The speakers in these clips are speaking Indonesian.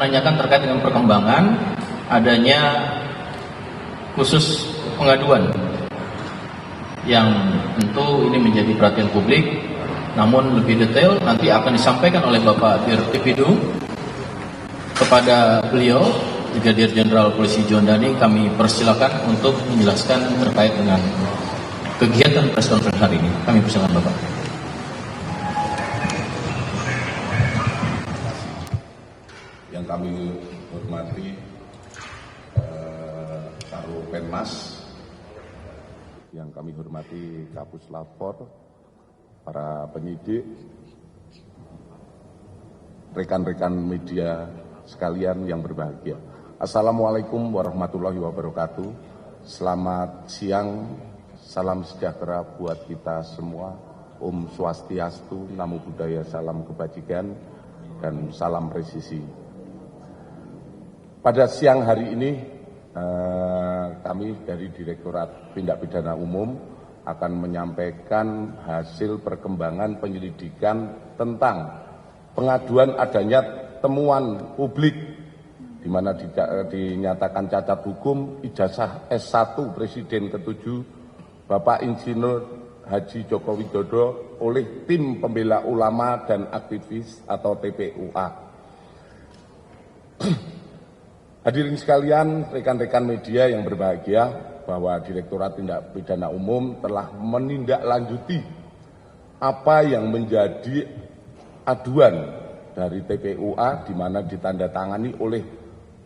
menanyakan terkait dengan perkembangan adanya khusus pengaduan yang tentu ini menjadi perhatian publik, namun lebih detail nanti akan disampaikan oleh Bapak Dirtipidum kepada beliau, Brigadir Jenderal Polisi John Dhani. Kami persilakan untuk menjelaskan terkait dengan kegiatan press conference hari ini. Kami persilakan Bapak. Yang kami hormati Karopenmas, yang kami hormati Kapus Lapor, para penyidik, rekan-rekan media sekalian yang berbahagia. Assalamualaikum warahmatullahi wabarakatuh. Selamat siang, salam sejahtera buat kita semua. Om Swastiastu, Namo Buddhaya, salam kebajikan, dan salam presisi. Pada siang hari ini, kami dari Direktorat Tindak Pidana Umum akan menyampaikan hasil perkembangan penyelidikan tentang pengaduan adanya temuan publik di mana dinyatakan cacat hukum ijazah S1 Presiden ke-7 Bapak Insinyur Haji Joko Widodo oleh Tim Pembela Ulama dan Aktivis atau TPUA. Hadirin sekalian, rekan-rekan media yang berbahagia, bahwa Direktorat Tindak Pidana Umum telah menindaklanjuti apa yang menjadi aduan dari TPUA, di mana ditandatangani oleh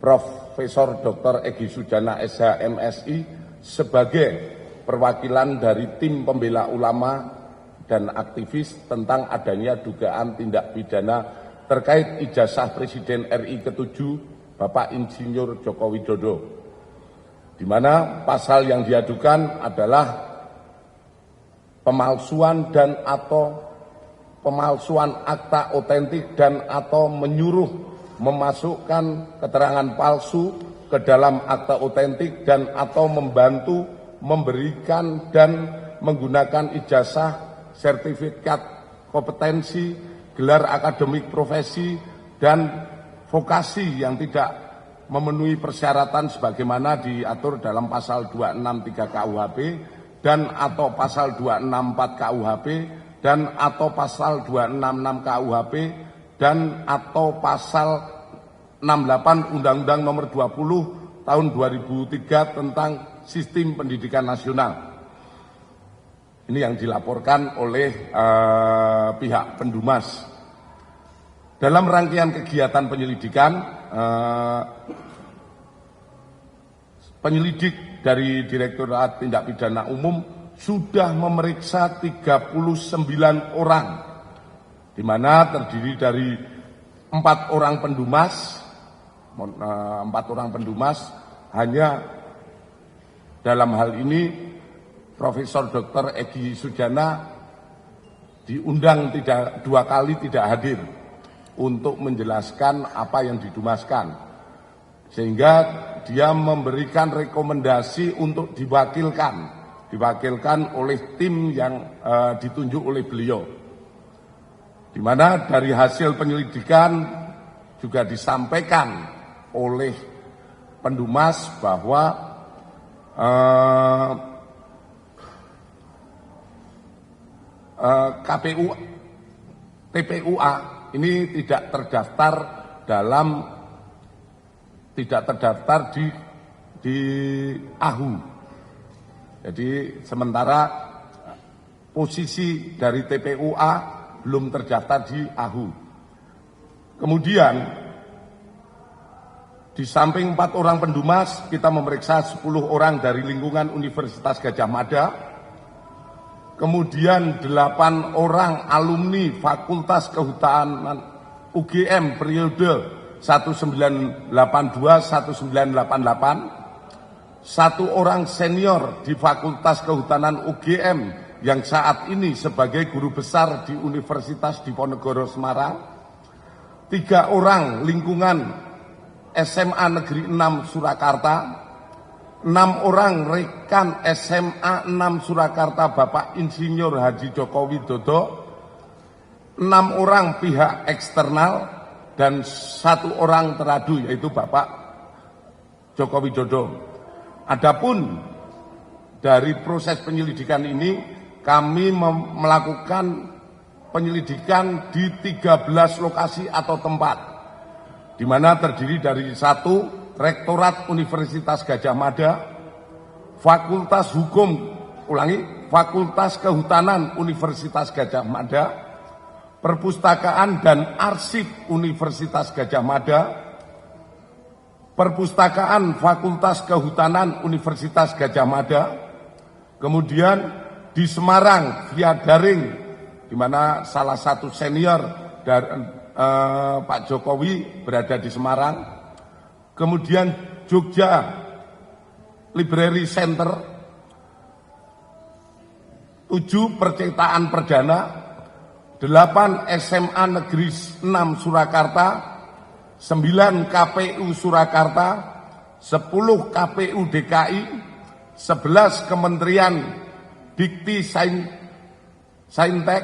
Profesor Dr. Egy Sujana SH MSI sebagai perwakilan dari Tim Pembela Ulama dan Aktivis tentang adanya dugaan tindak pidana terkait ijazah Presiden RI ke-7 Bapak Insinyur Joko Widodo, di mana pasal yang diadukan adalah pemalsuan dan atau pemalsuan akta otentik dan atau menyuruh memasukkan keterangan palsu ke dalam akta otentik dan atau membantu memberikan dan menggunakan ijazah, sertifikat kompetensi, gelar akademik profesi, dan vokasi yang tidak memenuhi persyaratan sebagaimana diatur dalam pasal 263 KUHP dan atau pasal 264 KUHP dan atau pasal 266 KUHP dan atau pasal 68 Undang-Undang Nomor 20 Tahun 2003 tentang Sistem Pendidikan Nasional. Ini yang dilaporkan oleh pihak Pendumas. Dalam rangkaian kegiatan penyelidikan, penyelidik dari Direktorat Tindak Pidana Umum sudah memeriksa 39 orang, di mana terdiri dari 4 orang pendumas, hanya dalam hal ini Profesor Dr. Egy Sujana diundang 2 kali tidak hadir untuk menjelaskan apa yang didumaskan, sehingga dia memberikan rekomendasi untuk diwakilkan oleh tim yang ditunjuk oleh beliau, di mana dari hasil penyelidikan juga disampaikan oleh Pendumas bahwa TPUA ini tidak terdaftar di AHU. Jadi sementara posisi dari TPUA belum terdaftar di AHU. Kemudian di samping 4 orang pendumas, kita memeriksa 10 orang dari lingkungan Universitas Gadjah Mada. Kemudian 8 orang alumni Fakultas Kehutanan UGM periode 1982-1988, 1 orang senior di Fakultas Kehutanan UGM yang saat ini sebagai guru besar di Universitas Diponegoro Semarang, 3 orang lingkungan SMA Negeri 6 Surakarta, 6 orang rekan SMA 6 Surakarta Bapak Insinyur Haji Joko Widodo, 6 orang pihak eksternal, dan 1 orang teradu, yaitu Bapak Joko Widodo. Adapun dari proses penyelidikan ini, kami melakukan penyelidikan di 13 lokasi atau tempat, di mana terdiri dari 1. Rektorat Universitas Gadjah Mada, Fakultas Kehutanan Universitas Gadjah Mada, Perpustakaan dan Arsip Universitas Gadjah Mada, Perpustakaan Fakultas Kehutanan Universitas Gadjah Mada, kemudian di Semarang via daring, di mana salah satu senior dari Pak Jokowi berada di Semarang, kemudian Jogja Library Center, 7 percetakan perdana, 8 SMA Negeri 6 Surakarta, 9 KPU Surakarta, 10 KPU DKI, 11 Kementerian Dikti Saintek,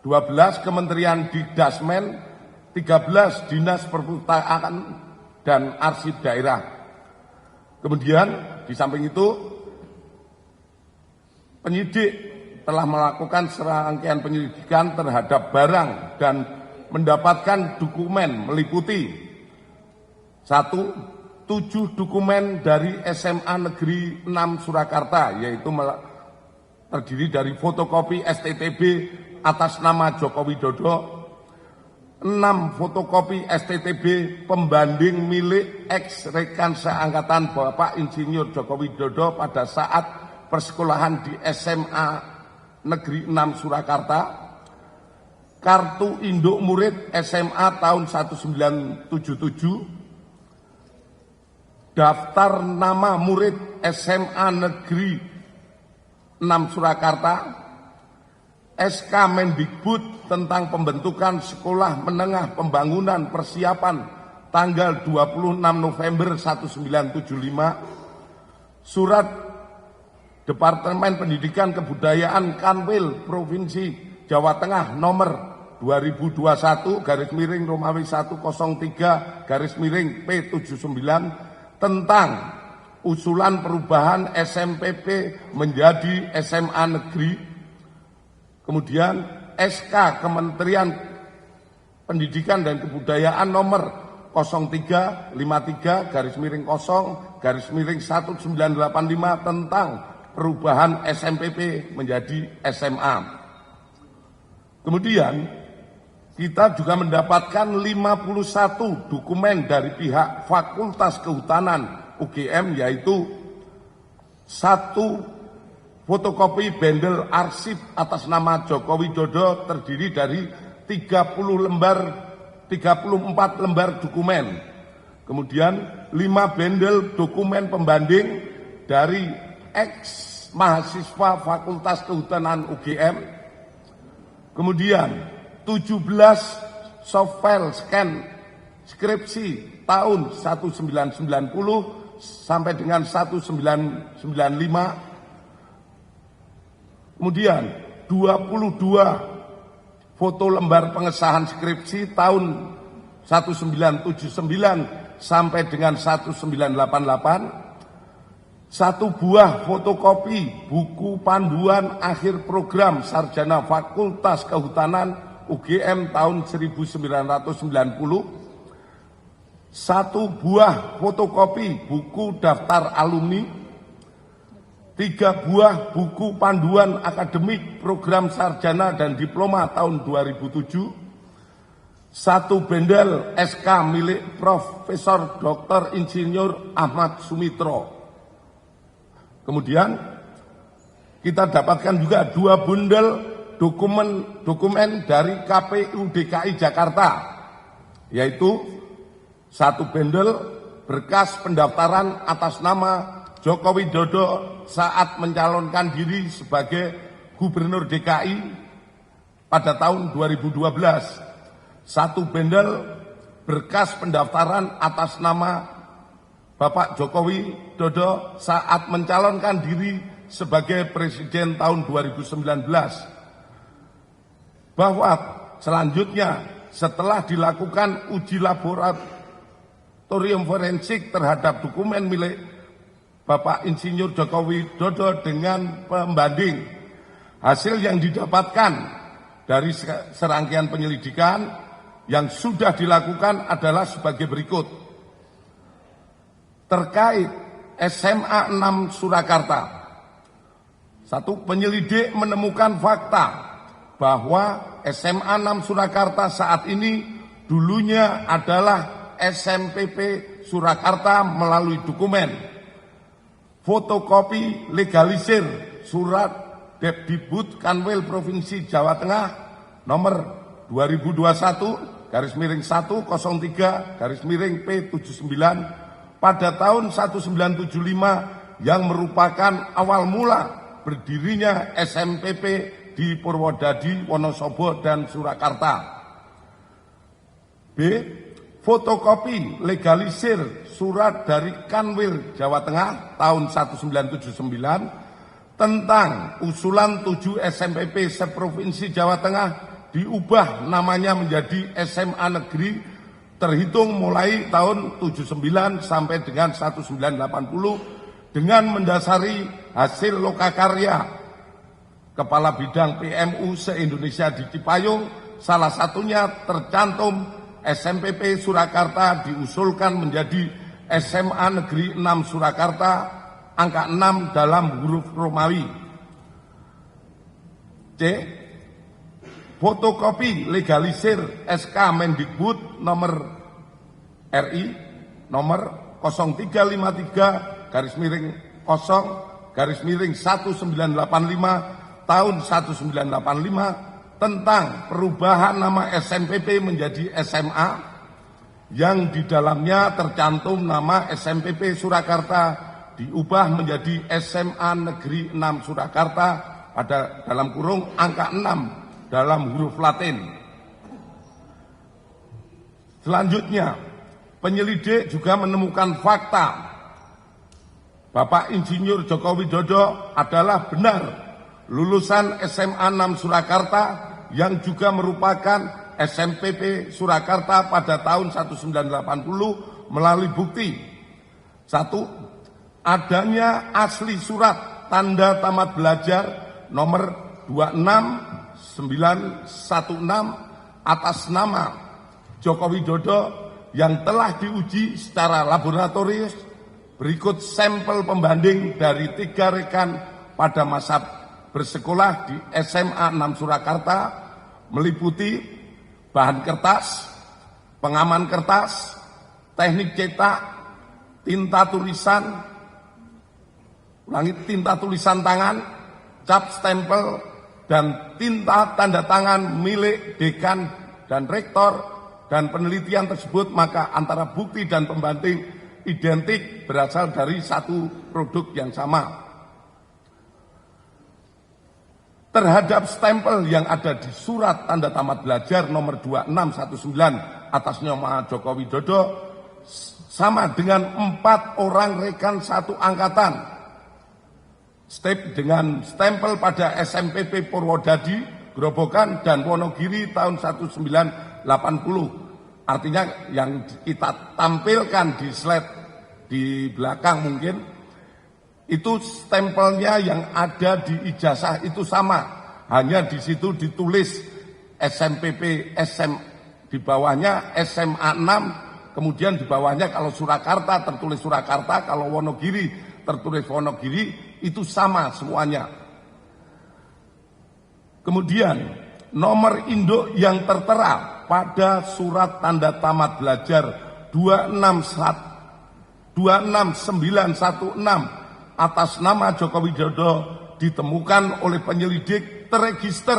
12 Kementerian Dikdasmen, 13 Dinas Perpustakaan dan Arsip Daerah. Kemudian di samping itu, penyidik telah melakukan serangkaian penyelidikan terhadap barang dan mendapatkan dokumen meliputi 1. 7 dokumen dari SMA Negeri 6 Surakarta, yaitu terdiri dari fotokopi STTB atas nama Joko Widodo, 6 fotokopi STTB pembanding milik ex-rekan seangkatan Bapak Insinyur Joko Widodo pada saat persekolahan di SMA Negeri 6 Surakarta, kartu induk murid SMA tahun 1977, daftar nama murid SMA Negeri 6 Surakarta, SK Mendikbud tentang pembentukan Sekolah Menengah Pembangunan Persiapan tanggal 26 November 1975, Surat Departemen Pendidikan Kebudayaan Kanwil Provinsi Jawa Tengah nomor 2021-Romawi 103-P79 tentang usulan perubahan SMPP menjadi SMA Negeri. Kemudian SK Kementerian Pendidikan dan Kebudayaan nomor 0353-0-1985 tentang perubahan SMPP menjadi SMA. Kemudian kita juga mendapatkan 51 dokumen dari pihak Fakultas Kehutanan UGM, yaitu 1 fotokopi bendel arsip atas nama Joko Widodo terdiri dari 34 lembar dokumen. Kemudian 5 bendel dokumen pembanding dari ex mahasiswa Fakultas Kehutanan UGM. Kemudian 17 softfile scan skripsi tahun 1990 sampai dengan 1995. Kemudian 22 foto lembar pengesahan skripsi tahun 1979 sampai dengan 1988, 1 buah fotokopi buku panduan akhir program sarjana Fakultas Kehutanan UGM tahun 1990, 1 buah fotokopi buku daftar alumni, 3 buah buku panduan akademik program sarjana dan diploma tahun 2007, 1 bendel SK milik Profesor Dr. Insinyur Ahmad Sumitro. Kemudian kita dapatkan juga 2 bundel dokumen dari KPU DKI Jakarta, yaitu 1 bendel berkas pendaftaran atas nama Joko Widodo saat mencalonkan diri sebagai Gubernur DKI pada tahun 2012, 1 bendel berkas pendaftaran atas nama Bapak Joko Widodo saat mencalonkan diri sebagai Presiden tahun 2019. Bahwa selanjutnya setelah dilakukan uji laboratorium forensik terhadap dokumen milik Bapak Insinyur Joko Widodo dengan pembanding, hasil yang didapatkan dari serangkaian penyelidikan yang sudah dilakukan adalah sebagai berikut. Terkait SMA 6 Surakarta, satu, penyelidik menemukan fakta bahwa SMA 6 Surakarta saat ini dulunya adalah SMPP Surakarta melalui dokumen fotokopi legalisir surat Depdibut Kanwil Provinsi Jawa Tengah nomor 2021-103-P79 pada tahun 1975 yang merupakan awal mula berdirinya SMPP di Purwodadi, Wonosobo, dan Surakarta. B. Fotokopi legalisir surat dari Kanwil Jawa Tengah tahun 1979 tentang usulan 7 SMPP seprovinsi Jawa Tengah diubah namanya menjadi SMA Negeri terhitung mulai tahun 79 sampai dengan 1980 dengan mendasari hasil lokakarya Kepala Bidang PMU se-Indonesia di Cipayung, salah satunya tercantum SMPP Surakarta diusulkan menjadi SMA Negeri 6 Surakarta, angka 6 dalam huruf Romawi. C. Fotokopi legalisir SK Mendikbud nomor RI nomor 0353-0-1985 tahun 1985 tentang perubahan nama SMPP menjadi SMA yang di dalamnya tercantum nama SMPP Surakarta diubah menjadi SMA Negeri 6 Surakarta pada dalam kurung angka 6 dalam huruf Latin. Selanjutnya, penyelidik juga menemukan fakta Bapak Insinyur Joko Widodo adalah benar lulusan SMA 6 Surakarta yang juga merupakan SMPP Surakarta pada tahun 1980 melalui bukti. 1. Adanya asli surat tanda tamat belajar nomor 26916 atas nama Joko Widodo yang telah diuji secara laboratorius. Berikut sampel pembanding dari 3 rekan pada masa bersekolah di SMA 6 Surakarta meliputi bahan kertas, pengaman kertas, teknik cetak, tinta tulisan, tinta tulisan tangan, cap stempel, dan tinta tanda tangan milik dekan dan rektor, dan penelitian tersebut maka antara bukti dan pembanding identik berasal dari satu produk yang sama. Terhadap stempel yang ada di surat tanda tamat belajar nomor 2619 atas nama Joko Widodo sama dengan 4 orang rekan satu angkatan. Dengan stempel pada SMPP Purwodadi, Grobogan, dan Wonogiri tahun 1980. Artinya yang kita tampilkan di slide di belakang mungkin itu stempelnya yang ada di ijazah itu sama, hanya di situ ditulis SMPP di bawahnya SMA 6, kemudian di bawahnya kalau Surakarta tertulis Surakarta, kalau Wonogiri tertulis Wonogiri, itu sama semuanya. Kemudian nomor induk yang tertera pada surat tanda tamat belajar 26916 atas nama Joko Widodo ditemukan oleh penyelidik terregister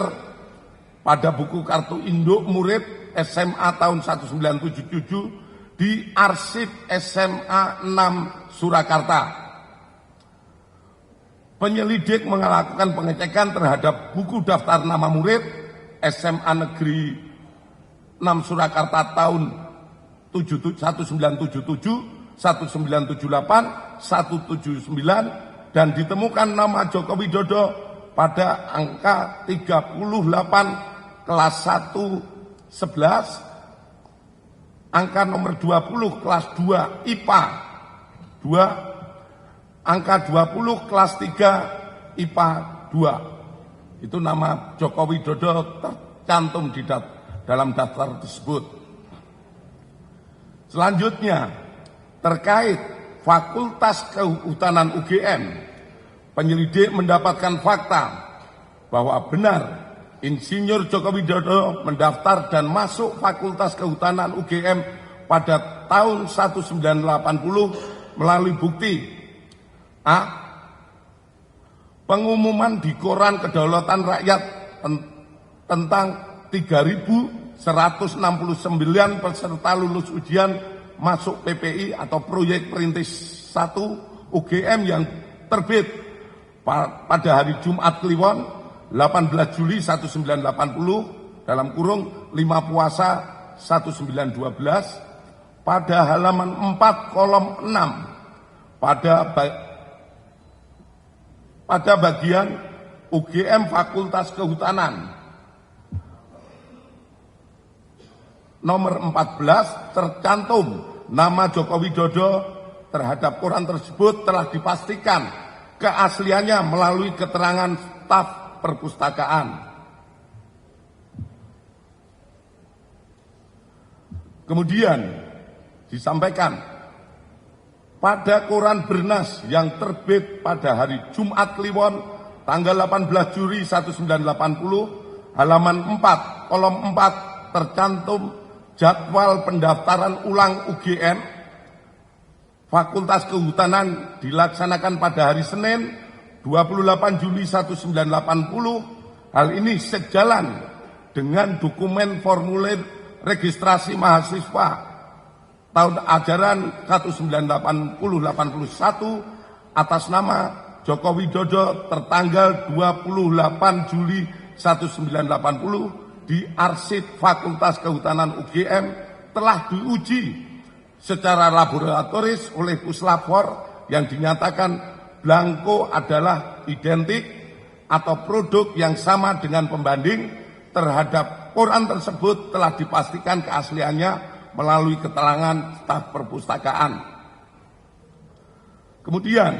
pada buku kartu induk murid SMA tahun 1977 di arsip SMA 6 Surakarta. Penyelidik melakukan pengecekan terhadap buku daftar nama murid SMA Negeri 6 Surakarta tahun 1977, 1978, 179 dan ditemukan nama Joko Widodo pada angka 38 kelas 1 angka nomor 20 kelas 2 IPA 2, angka 20 kelas 3 IPA 2. Itu nama Joko Widodo tercantum di dalam daftar tersebut. Selanjutnya, terkait Fakultas Kehutanan UGM, penyelidik mendapatkan fakta bahwa benar Insinyur Joko Widodo mendaftar dan masuk Fakultas Kehutanan UGM pada tahun 1980 melalui bukti A. Pengumuman di Koran Kedaulatan Rakyat tentang 3.169 peserta lulus ujian masuk PPI atau proyek perintis 1 UGM yang terbit pada hari Jumat Kliwon 18 Juli 1980 dalam kurung 5 Puasa 1912 pada halaman 4 kolom 6 pada bagian UGM Fakultas Kehutanan nomor 14 tercantum nama Joko Widodo terhadap koran tersebut telah dipastikan keasliannya melalui keterangan staf perpustakaan. Kemudian disampaikan pada koran Bernas yang terbit pada hari Jumat Kliwon tanggal 18 Juli 1980 halaman 4 kolom 4 tercantum jadwal pendaftaran ulang UGM Fakultas Kehutanan dilaksanakan pada hari Senin 28 Juli 1980. Hal ini sejalan dengan dokumen formulir registrasi mahasiswa tahun ajaran 1980-81 atas nama Joko Widodo tertanggal 28 Juli 1980 di arsip Fakultas Kehutanan UGM telah diuji secara laboratoris oleh Puslapor yang dinyatakan blanko adalah identik atau produk yang sama dengan pembanding terhadap koran tersebut telah dipastikan keasliannya melalui keterangan staf perpustakaan. Kemudian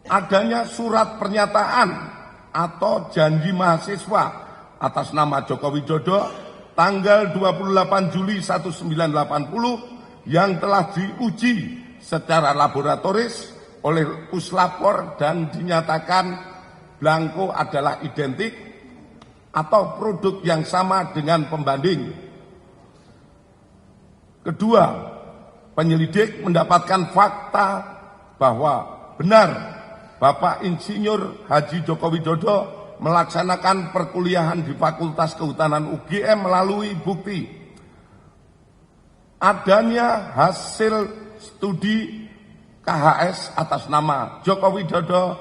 adanya surat pernyataan atau janji mahasiswa atas nama Joko Widodo tanggal 28 Juli 1980 yang telah diuji secara laboratoris oleh Puslapor dan dinyatakan blanko adalah identik atau produk yang sama dengan pembanding. Kedua, penyelidik mendapatkan fakta bahwa benar Bapak Insinyur Haji Joko Widodo melaksanakan perkuliahan di Fakultas Kehutanan UGM melalui bukti adanya hasil studi KHS atas nama Joko Widodo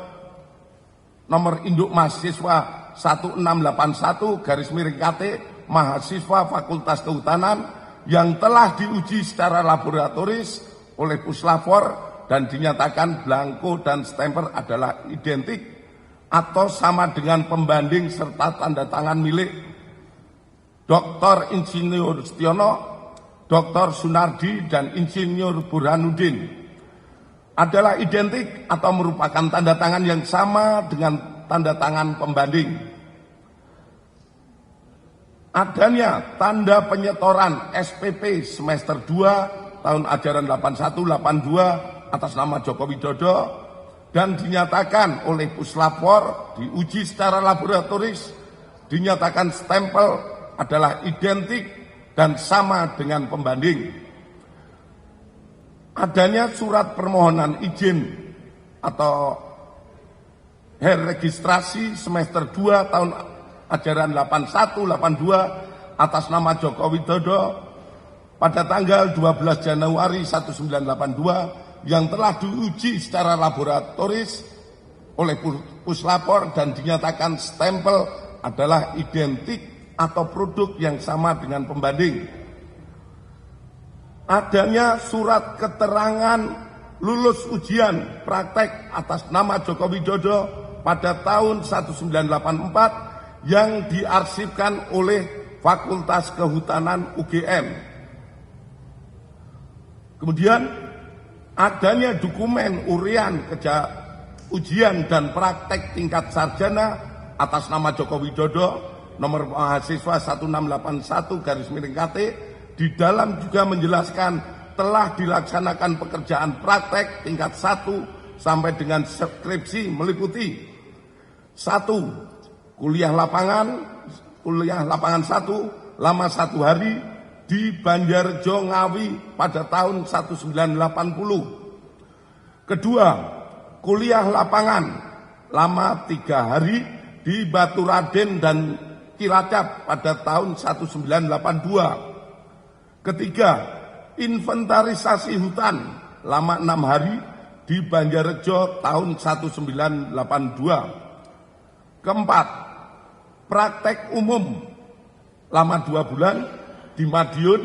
nomor induk mahasiswa 1681/KT mahasiswa Fakultas Kehutanan yang telah diuji secara laboratoris oleh Puslapor dan dinyatakan blanko dan stemper adalah identik atau sama dengan pembanding serta tanda tangan milik Dr. Insinyur Setiono, Dr. Sunardi, dan Insinyur Burhanuddin adalah identik atau merupakan tanda tangan yang sama dengan tanda tangan pembanding. Adanya tanda penyetoran SPP semester 2 tahun ajaran 81-82 atas nama Joko Widodo dan dinyatakan oleh Puslapor diuji secara laboratoris dinyatakan stempel adalah identik dan sama dengan pembanding. Adanya surat permohonan izin atau registrasi semester 2 tahun ajaran 81-82 atas nama Joko Widodo pada tanggal 12 Januari 1982 yang telah diuji secara laboratoris oleh Puslapor dan dinyatakan stempel adalah identik atau produk yang sama dengan pembanding. Adanya surat keterangan lulus ujian praktek atas nama Joko Widodo pada tahun 1984 yang diarsipkan oleh Fakultas Kehutanan UGM. Kemudian adanya dokumen urian ujian dan praktek tingkat sarjana atas nama Joko Widodo nomor mahasiswa 1681/KT di dalam juga menjelaskan telah dilaksanakan pekerjaan praktek tingkat 1 sampai dengan skripsi meliputi 1. Kuliah lapangan 1 lama 1 hari di Banjarjo Ngawi pada tahun 1980. Kedua, kuliah lapangan lama 3 hari di Baturaden dan Cilacap pada tahun 1982. Ketiga, inventarisasi hutan lama 6 hari di Banjarjo tahun 1982. Keempat, praktek umum lama 2 bulan di Madiun,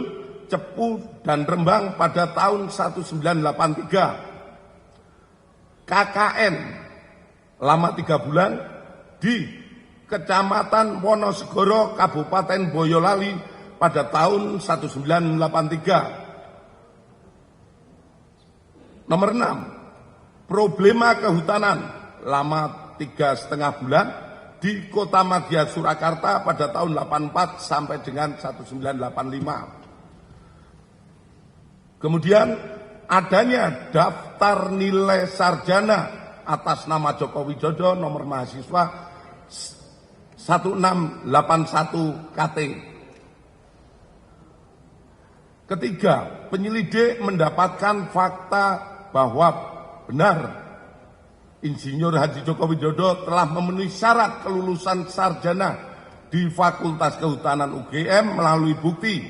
Cepu, dan Rembang pada tahun 1983. KKN lama 3 bulan di Kecamatan Wonosegoro, Kabupaten Boyolali pada tahun 1983. Nomor 6, problema kehutanan lama 3,5 bulan di Kota Madya Surakarta pada tahun 84 sampai dengan 1985. Kemudian adanya daftar nilai sarjana atas nama Joko Widodo nomor mahasiswa 1681/KT. Ketiga, penyelidik mendapatkan fakta bahwa benar Insinyur Haji Joko Widodo telah memenuhi syarat kelulusan sarjana di Fakultas Kehutanan UGM melalui bukti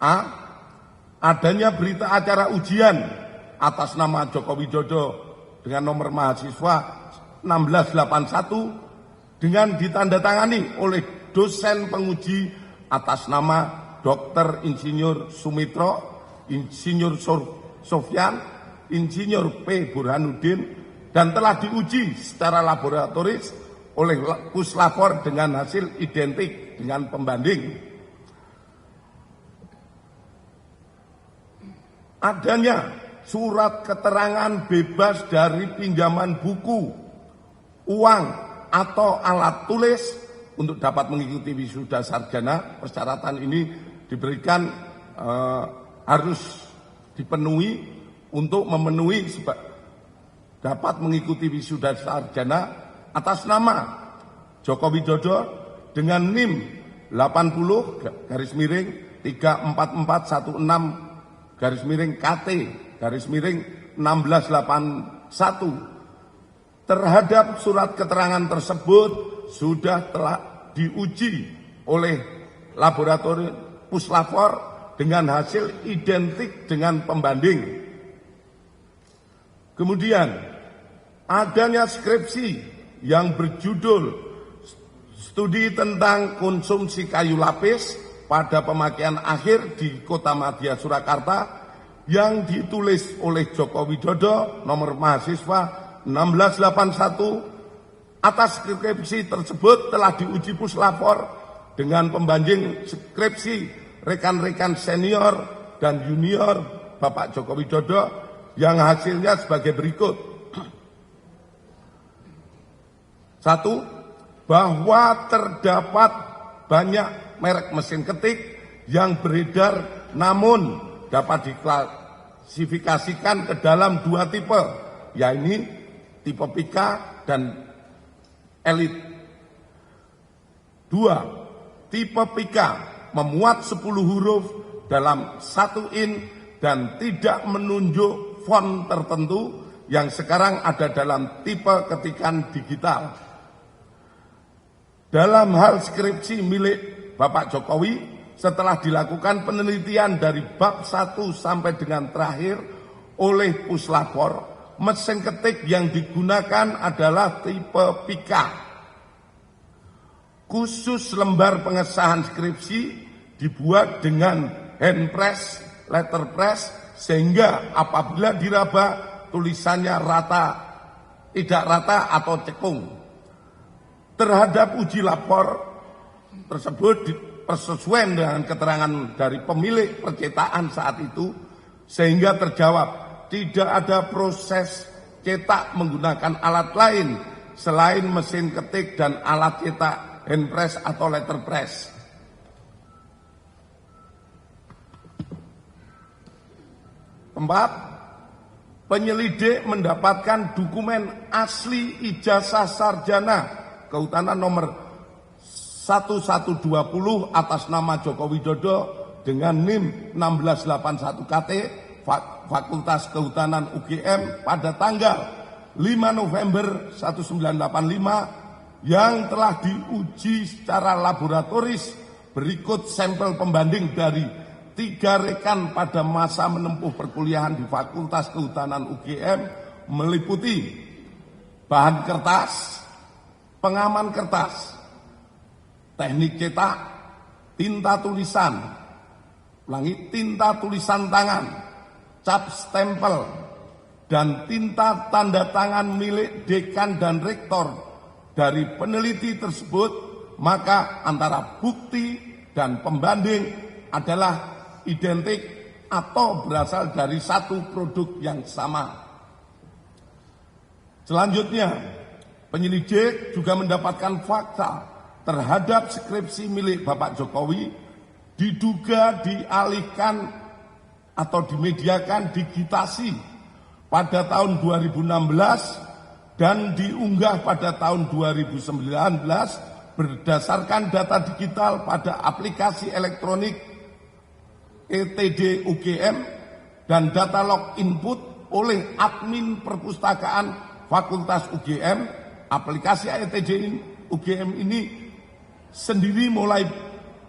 A. Adanya berita acara ujian atas nama Joko Widodo dengan nomor mahasiswa 1681 dengan ditandatangani oleh dosen penguji atas nama Dr. Insinyur Sumitro, Insinyur Sofyan, Insinyur P. Burhanuddin, dan telah diuji secara laboratoris oleh Puslapor dengan hasil identik dengan pembanding. Adanya surat keterangan bebas dari pinjaman buku, uang, atau alat tulis untuk dapat mengikuti wisuda sarjana. Persyaratan ini diberikan harus dipenuhi untuk memenuhi dapat mengikuti wisuda sarjana atas nama Joko Widodo dengan NIM 80/34416/KT/1681. Terhadap surat keterangan tersebut sudah telah diuji oleh laboratorium Puslapor dengan hasil identik dengan pembanding. Kemudian adanya skripsi yang berjudul Studi tentang Konsumsi Kayu Lapis pada Pemakaian Akhir di Kota Madya Surakarta yang ditulis oleh Joko Widodo nomor mahasiswa 1681. Atas skripsi tersebut telah diuji Puslapor dengan pembanding skripsi rekan-rekan senior dan junior Bapak Joko Widodo yang hasilnya sebagai berikut. 1. Bahwa terdapat banyak merek mesin ketik yang beredar namun dapat diklasifikasikan ke dalam 2 tipe, yaitu tipe Pika dan Elit. 2. Tipe Pika memuat 10 huruf dalam 1 in dan tidak menunjuk font tertentu yang sekarang ada dalam tipe ketikan digital. Dalam hal skripsi milik Bapak Jokowi, setelah dilakukan penelitian dari bab 1 sampai dengan terakhir oleh Puslapor, mesin ketik yang digunakan adalah tipe Pika. Khusus lembar pengesahan skripsi dibuat dengan hand press, letterpress, sehingga apabila diraba tulisannya rata, tidak rata atau cekung. Terhadap uji lapor tersebut persesuaian dengan keterangan dari pemilik percetakan saat itu, sehingga terjawab tidak ada proses cetak menggunakan alat lain selain mesin ketik dan alat cetak hand press atau letterpress. Keempat, penyelidik mendapatkan dokumen asli ijazah sarjana kehutanan nomor 1120 atas nama Joko Widodo dengan NIM 1681 KT Fakultas Kehutanan UGM pada tanggal 5 November 1985 yang telah diuji secara laboratoris. Berikut sampel pembanding dari 3 rekan pada masa menempuh perkuliahan di Fakultas Kehutanan UGM, meliputi bahan kertas, pengaman kertas, teknik cetak, tinta tulisan, tinta tulisan tangan, cap stempel, dan tinta tanda tangan milik dekan dan rektor dari peneliti tersebut, maka antara bukti dan pembanding adalah identik atau berasal dari satu produk yang sama. Selanjutnya, penyelidik juga mendapatkan fakta terhadap skripsi milik Bapak Jokowi diduga dialihkan atau dimediakan digitasi pada tahun 2016 dan diunggah pada tahun 2019 berdasarkan data digital pada aplikasi elektronik ETD UGM dan data log input oleh admin perpustakaan Fakultas UGM. Aplikasi ETD UGM ini sendiri mulai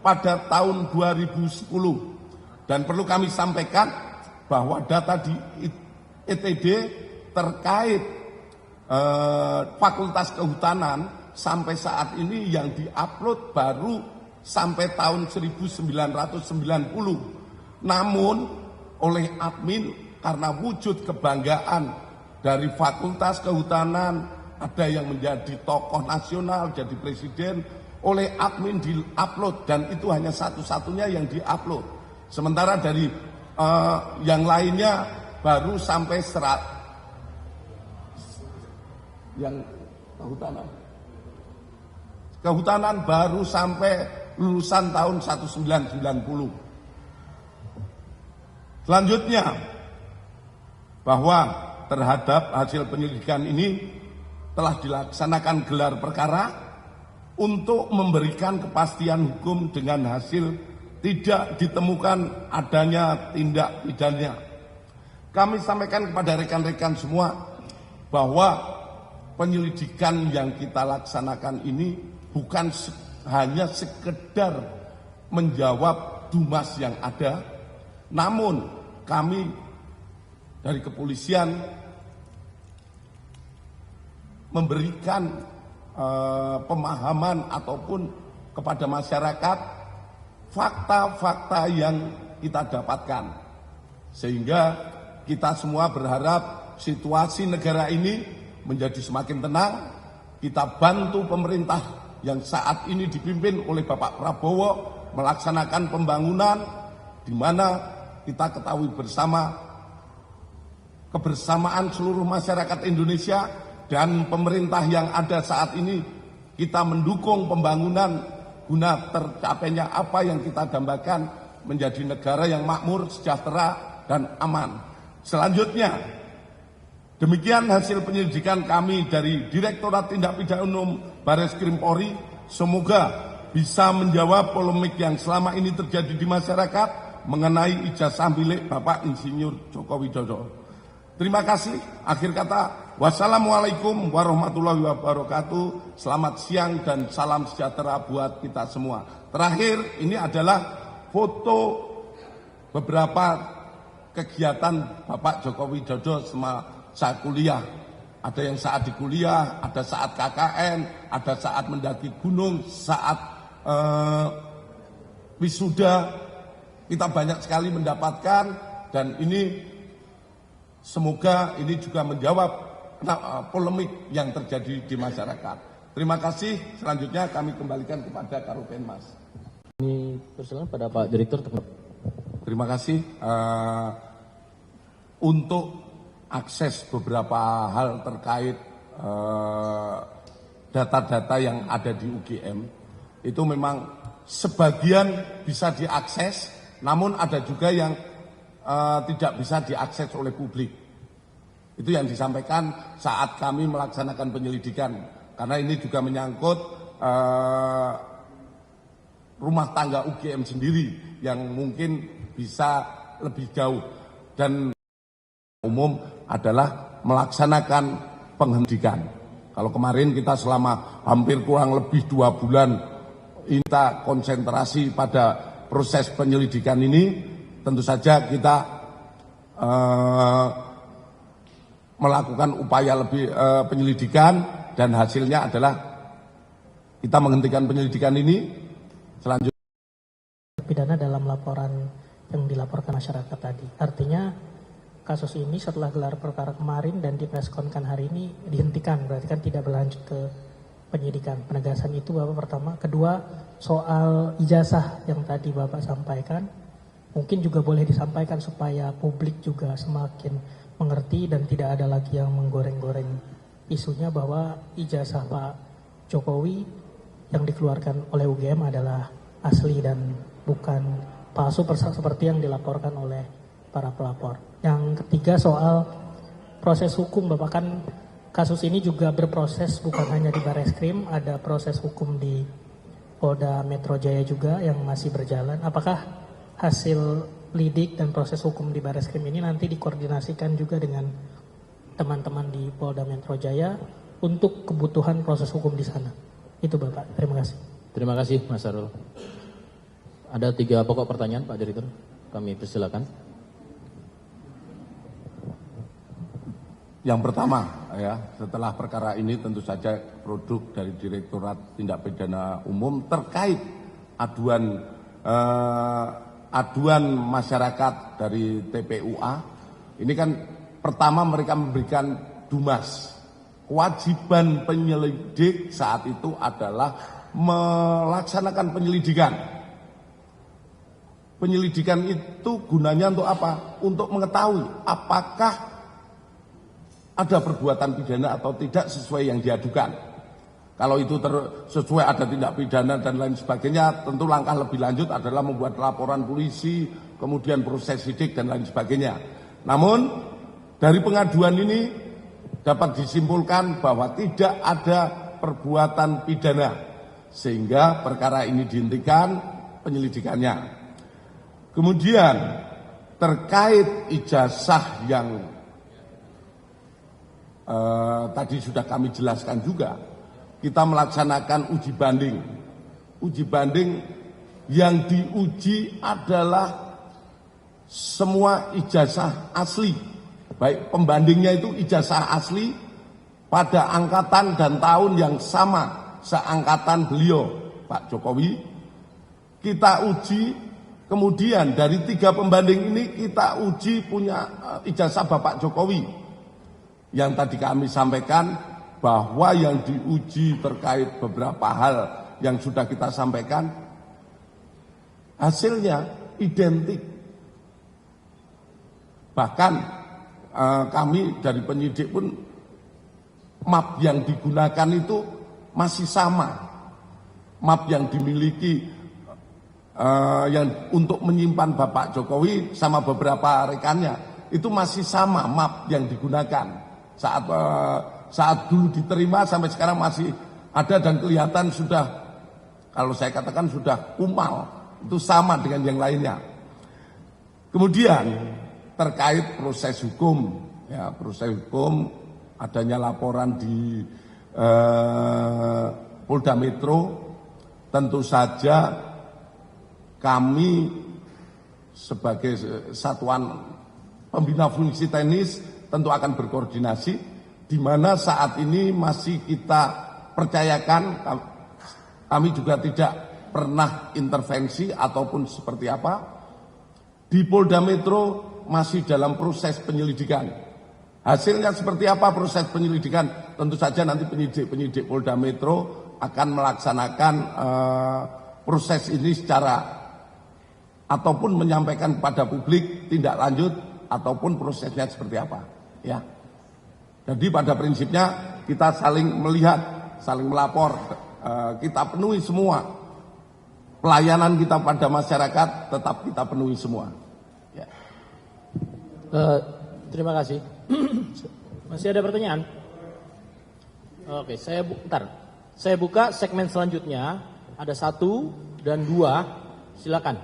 pada tahun 2010, dan perlu kami sampaikan bahwa data di ETD terkait Fakultas Kehutanan sampai saat ini yang diupload baru sampai tahun 1990. Namun oleh admin karena wujud kebanggaan dari Fakultas Kehutanan, ada yang menjadi tokoh nasional, jadi presiden, oleh admin di-upload, dan itu hanya satu-satunya yang di-upload. Sementara dari yang lainnya baru sampai yang kehutanan baru sampai lulusan tahun 1990. Selanjutnya, bahwa terhadap hasil penyelidikan ini telah dilaksanakan gelar perkara untuk memberikan kepastian hukum dengan hasil tidak ditemukan adanya tindak pidana. Kami sampaikan kepada rekan-rekan semua bahwa penyelidikan yang kita laksanakan ini bukan hanya sekedar menjawab dumas yang ada, namun kami dari kepolisian memberikan pemahaman ataupun kepada masyarakat fakta-fakta yang kita dapatkan, sehingga kita semua berharap situasi negara ini menjadi semakin tenang. Kita bantu pemerintah yang saat ini dipimpin oleh Bapak Prabowo melaksanakan pembangunan, di mana kita ketahui bersama kebersamaan seluruh masyarakat Indonesia dan pemerintah yang ada saat ini, kita mendukung pembangunan guna tercapainya apa yang kita dambakan, menjadi negara yang makmur, sejahtera, dan aman. Selanjutnya, demikian hasil penyelidikan kami dari Direktorat Tindak Pidana Umum Barreskrim Polri. Semoga bisa menjawab polemik yang selama ini terjadi di masyarakat mengenai ijazah milik Bapak Insinyur Joko Widodo. Terima kasih. Akhir kata, wassalamualaikum warahmatullahi wabarakatuh. Selamat siang dan salam sejahtera buat kita semua. Terakhir, ini adalah foto beberapa kegiatan Bapak Joko Widodo semasa kuliah. Ada yang saat di kuliah, ada saat KKN, ada saat mendaki gunung, saat wisuda. Kita banyak sekali mendapatkan, dan ini semoga ini juga menjawab polemik yang terjadi di masyarakat. Terima kasih. Selanjutnya kami kembalikan kepada Karopenmas. Ini persilakan pada Pak Direktur. Terima kasih. Untuk akses beberapa hal terkait data-data yang ada di UGM, itu memang sebagian bisa diakses, namun ada juga yang tidak bisa diakses oleh publik. Itu yang disampaikan saat kami melaksanakan penyelidikan, karena ini juga menyangkut rumah tangga UGM sendiri yang mungkin bisa lebih jauh, dan umum adalah melaksanakan penghentikan. Kalau kemarin kita selama hampir kurang lebih 2 bulan kita konsentrasi pada proses penyelidikan ini, tentu saja kita melakukan upaya lebih penyelidikan, dan hasilnya adalah kita menghentikan penyelidikan ini. Selanjutnya, pidana dalam laporan yang dilaporkan masyarakat tadi. Artinya kasus ini setelah gelar perkara kemarin dan dipreskonkan hari ini dihentikan, berarti kan tidak berlanjut ke penyidikan. Penegasan itu Bapak pertama. Kedua, soal ijazah yang tadi Bapak sampaikan, mungkin juga boleh disampaikan supaya publik juga semakin mengerti dan tidak ada lagi yang menggoreng-goreng isunya bahwa ijazah Pak Jokowi yang dikeluarkan oleh UGM adalah asli dan bukan palsu seperti yang dilaporkan oleh para pelapor. Yang ketiga soal proses hukum, Bapak, kan kasus ini juga berproses bukan hanya di Barreskrim, ada proses hukum di Polda Metro Jaya juga yang masih berjalan. Apakah hasil lidik dan proses hukum di Barreskrim ini nanti dikoordinasikan juga dengan teman-teman di Polda Metro Jaya untuk kebutuhan proses hukum di sana? Itu Bapak, terima kasih. Terima kasih Mas Sarul. Ada 3 pokok pertanyaan Pak Direktur, kami persilakan. yang pertama, ya, setelah perkara ini tentu saja produk dari Direktorat Tindak Pidana Umum terkait aduan masyarakat dari TPUA. Ini kan pertama mereka memberikan dumas. Kewajiban penyelidik saat itu adalah melaksanakan penyelidikan. Penyelidikan itu gunanya untuk apa? Untuk mengetahui apakah ada perbuatan pidana atau tidak sesuai yang diadukan. Kalau itu sesuai ada tindak pidana dan lain sebagainya, tentu langkah lebih lanjut adalah membuat laporan polisi, kemudian proses sidik dan lain sebagainya. Namun dari pengaduan ini dapat disimpulkan bahwa tidak ada perbuatan pidana, sehingga perkara ini dihentikan penyelidikannya. Kemudian terkait ijazah yang tadi sudah kami jelaskan juga, kita melaksanakan uji banding. Uji banding yang diuji adalah semua ijazah asli. Baik pembandingnya itu ijazah asli pada angkatan dan tahun yang sama seangkatan beliau, Pak Jokowi. Kita uji, kemudian dari 3 pembanding ini kita uji punya ijazah Bapak Jokowi. Yang tadi kami sampaikan bahwa yang diuji terkait beberapa hal yang sudah kita sampaikan, hasilnya identik. Bahkan kami dari penyidik pun map yang digunakan itu masih sama. Map yang dimiliki yang untuk menyimpan Bapak Jokowi sama beberapa rekannya itu masih sama map yang digunakan. Saat dulu diterima sampai sekarang masih ada dan kelihatan sudah, kalau saya katakan sudah kumal, itu sama dengan yang lainnya. Kemudian terkait proses hukum, ya, proses hukum adanya laporan di Polda Metro, tentu saja kami sebagai satuan pembina fungsi teknis tentu akan berkoordinasi, di mana saat ini masih kita percayakan, kami juga tidak pernah intervensi ataupun seperti apa. Di Polda Metro masih dalam proses penyelidikan. Hasilnya seperti apa proses penyelidikan? Tentu saja nanti penyidik Polda Metro akan melaksanakan proses ini secara ataupun menyampaikan kepada publik tindak lanjut ataupun prosesnya seperti apa, ya. Jadi pada prinsipnya kita saling melihat, saling melapor, kita penuhi semua pelayanan kita pada masyarakat, tetap kita penuhi semua. Ya. Terima kasih. Masih ada pertanyaan? Oke, saya buka segmen selanjutnya. Ada 1 dan 2. Silakan.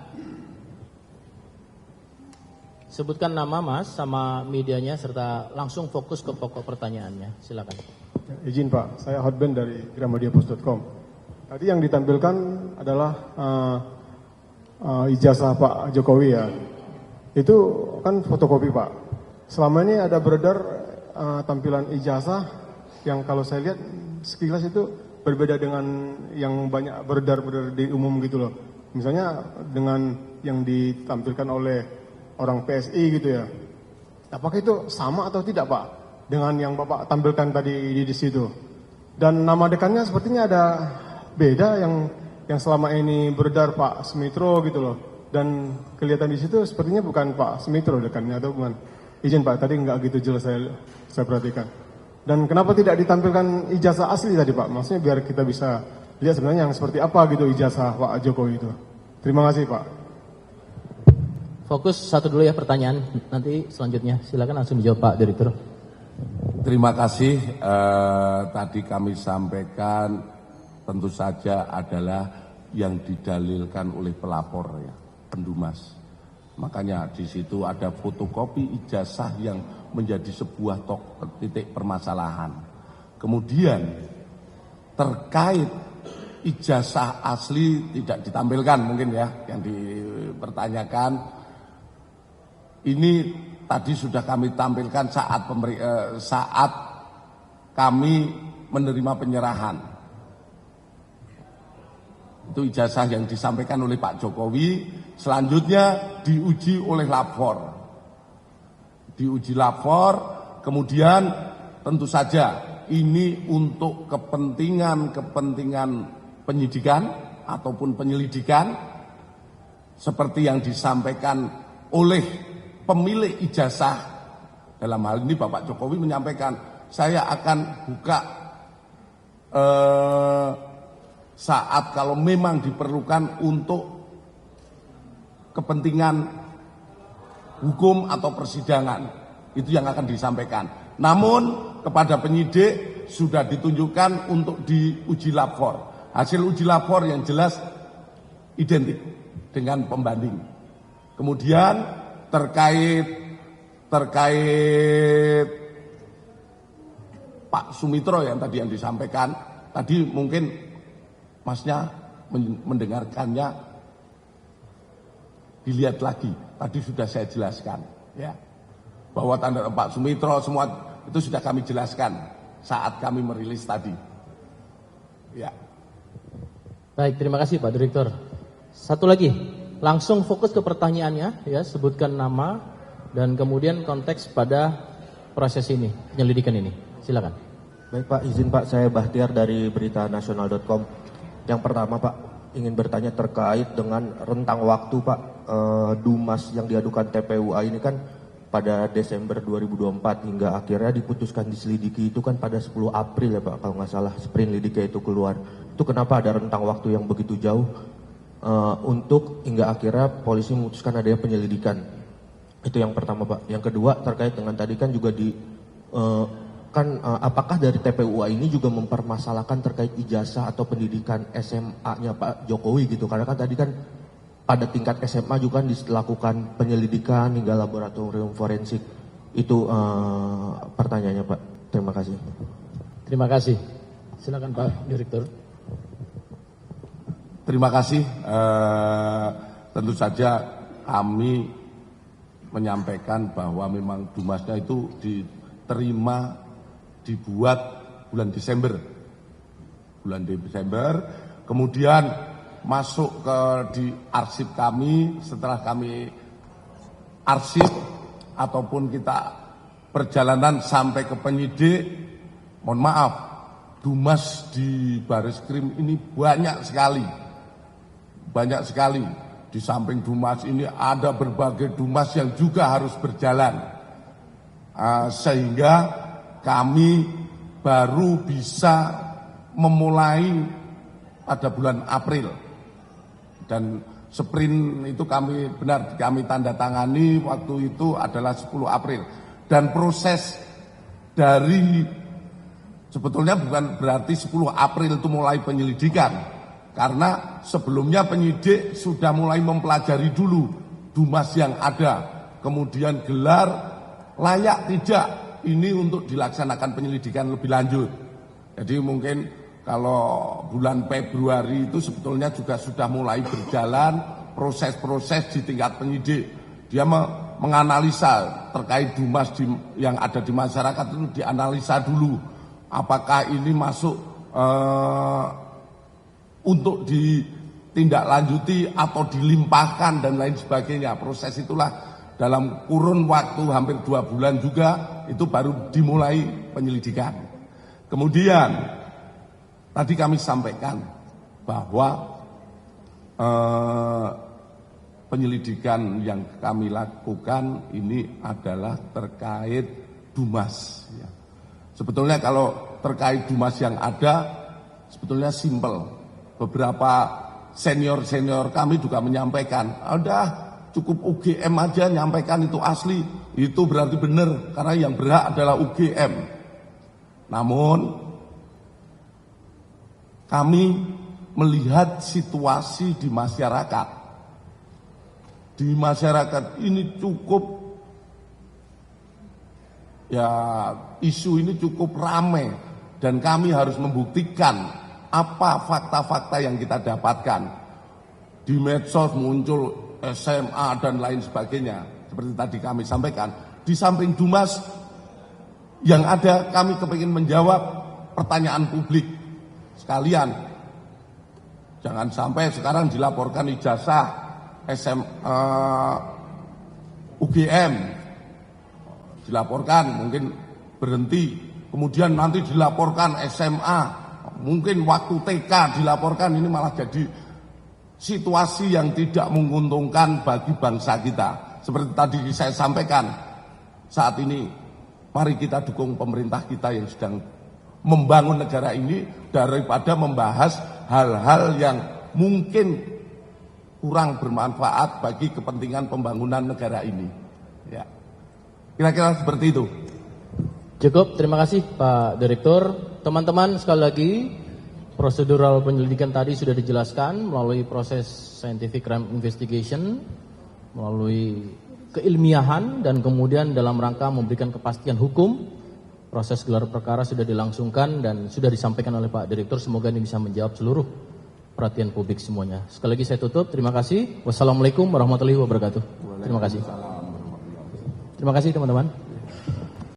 Sebutkan nama Mas sama medianya serta langsung fokus ke pokok pertanyaannya. Silakan. Izin Pak, saya Hotben dari gramadiapos.com. Tadi yang ditampilkan adalah ijazah Pak Jokowi ya. Itu kan fotokopi Pak. Selama ini ada beredar tampilan ijazah yang kalau saya lihat sekilas itu berbeda dengan yang banyak beredar di umum gitu loh. Misalnya dengan yang ditampilkan oleh orang PSI gitu ya. Apakah itu sama atau tidak Pak dengan yang Bapak tampilkan tadi di situ? Dan nama dekannya sepertinya ada beda yang selama ini beredar Pak Sumitro gitu loh. Dan kelihatan di situ sepertinya bukan Pak Sumitro dekannya atau bukan. Izin Pak, tadi nggak gitu jelas saya perhatikan. Dan kenapa tidak ditampilkan ijazah asli tadi Pak? Maksudnya biar kita bisa lihat sebenarnya yang seperti apa gitu ijazah Pak Jokowi itu. Terima kasih Pak. Fokus 1 dulu ya pertanyaan, nanti selanjutnya silakan langsung dijawab Pak Direktur. Terima kasih. Tadi kami sampaikan tentu saja adalah yang didalilkan oleh pelapor ya, pendumas. Makanya di situ ada fotokopi ijazah yang menjadi sebuah titik permasalahan. Kemudian terkait ijazah asli tidak ditampilkan mungkin ya yang dipertanyakan. Ini tadi sudah kami tampilkan saat kami menerima penyerahan. Itu ijazah yang disampaikan oleh Pak Jokowi, selanjutnya diuji oleh lapor. Diuji lapor, kemudian tentu saja ini untuk kepentingan penyidikan ataupun penyelidikan, seperti yang disampaikan oleh pemilik ijazah. Dalam hal ini Bapak Jokowi menyampaikan, saya akan buka saat kalau memang diperlukan untuk kepentingan hukum atau persidangan. Itu yang akan disampaikan. Namun kepada penyidik sudah ditunjukkan untuk diuji lapor. Hasil uji lapor yang jelas identik dengan pembanding. Kemudian terkait Pak Sumitro yang tadi yang disampaikan, tadi mungkin Masnya mendengarkannya, dilihat lagi. Tadi sudah saya jelaskan, ya, bahwa tanda Pak Sumitro semua itu sudah kami jelaskan saat kami merilis tadi. Ya. Baik, terima kasih Pak Direktur. 1 lagi. Langsung fokus ke pertanyaannya, ya, sebutkan nama dan kemudian konteks pada proses ini, penyelidikan ini. Silakan. Baik Pak, izin Pak, saya Bahtiar dari beritanasional.com. Yang pertama Pak, ingin bertanya terkait dengan rentang waktu Pak, Dumas yang diadukan TPUA ini kan pada Desember 2024 hingga akhirnya diputuskan diselidiki itu kan pada 10 April ya Pak, kalau nggak salah sprint lidiknya itu keluar. Itu kenapa ada rentang waktu yang begitu jauh? Untuk hingga akhirnya polisi memutuskan adanya penyelidikan. Itu yang pertama Pak. Yang kedua terkait dengan tadi kan juga apakah dari TPUA ini juga mempermasalahkan terkait ijazah atau pendidikan SMA-nya Pak Jokowi gitu? Karena kan tadi kan pada tingkat SMA juga kan dilakukan penyelidikan hingga laboratorium forensik. Itu pertanyaannya Pak. Terima kasih. Terima kasih. Silakan Pak Direktur. Terima kasih. Tentu saja kami menyampaikan bahwa memang Dumasnya itu dibuat bulan Desember. Kemudian masuk di arsip kami. Setelah kami arsip ataupun kita perjalanan sampai ke penyidik, mohon maaf, Dumas di Baris Krim ini banyak sekali. banyak sekali. Di samping Dumas ini ada berbagai Dumas yang juga harus berjalan. Sehingga kami baru bisa memulai pada bulan April. Dan sprint itu kami tanda tangani waktu itu adalah 10 April. Dan proses dari sebetulnya bukan berarti 10 April itu mulai penyelidikan. Karena sebelumnya penyidik sudah mulai mempelajari dulu Dumas yang ada. Kemudian gelar layak tidak ini untuk dilaksanakan penyelidikan lebih lanjut. Jadi mungkin kalau bulan Februari itu sebetulnya juga sudah mulai berjalan proses-proses di tingkat penyidik. Dia menganalisa terkait Dumas yang ada di masyarakat itu dianalisa dulu. Apakah ini masuk untuk ditindaklanjuti atau dilimpahkan dan lain sebagainya. Proses itulah dalam kurun waktu hampir 2 bulan juga itu baru dimulai penyelidikan. Kemudian tadi kami sampaikan bahwa penyelidikan yang kami lakukan ini adalah terkait Dumas. Sebetulnya kalau terkait Dumas yang ada sebetulnya simpel. Beberapa senior-senior kami juga menyampaikan, udah cukup UGM aja nyampaikan itu asli, itu berarti benar karena yang berhak adalah UGM. Namun kami melihat situasi di masyarakat. Di masyarakat ini cukup isu ini cukup ramai dan kami harus membuktikan apa fakta-fakta yang kita dapatkan. Di medsos muncul SMA dan lain sebagainya. Seperti tadi kami sampaikan. Di samping Dumas yang ada kami kepingin menjawab pertanyaan publik. Sekalian. Jangan sampai sekarang dilaporkan ijazah UGM. Dilaporkan mungkin berhenti. Kemudian nanti dilaporkan SMA. Mungkin waktu TK dilaporkan, ini malah jadi situasi yang tidak menguntungkan bagi bangsa kita. Seperti tadi saya sampaikan, saat ini mari kita dukung pemerintah kita yang sedang membangun negara ini daripada membahas hal-hal yang mungkin kurang bermanfaat bagi kepentingan pembangunan negara ini. Ya. Kira-kira seperti itu. Cukup, terima kasih Pak Direktur. Teman-teman, sekali lagi prosedural penyelidikan tadi sudah dijelaskan melalui proses scientific crime investigation, melalui keilmiahan dan kemudian dalam rangka memberikan kepastian hukum. Proses gelar perkara sudah dilangsungkan dan sudah disampaikan oleh Pak Direktur. Semoga ini bisa menjawab seluruh perhatian publik semuanya. Sekali lagi saya tutup, terima kasih. Wassalamualaikum warahmatullahi wabarakatuh. Terima kasih. Terima kasih teman-teman.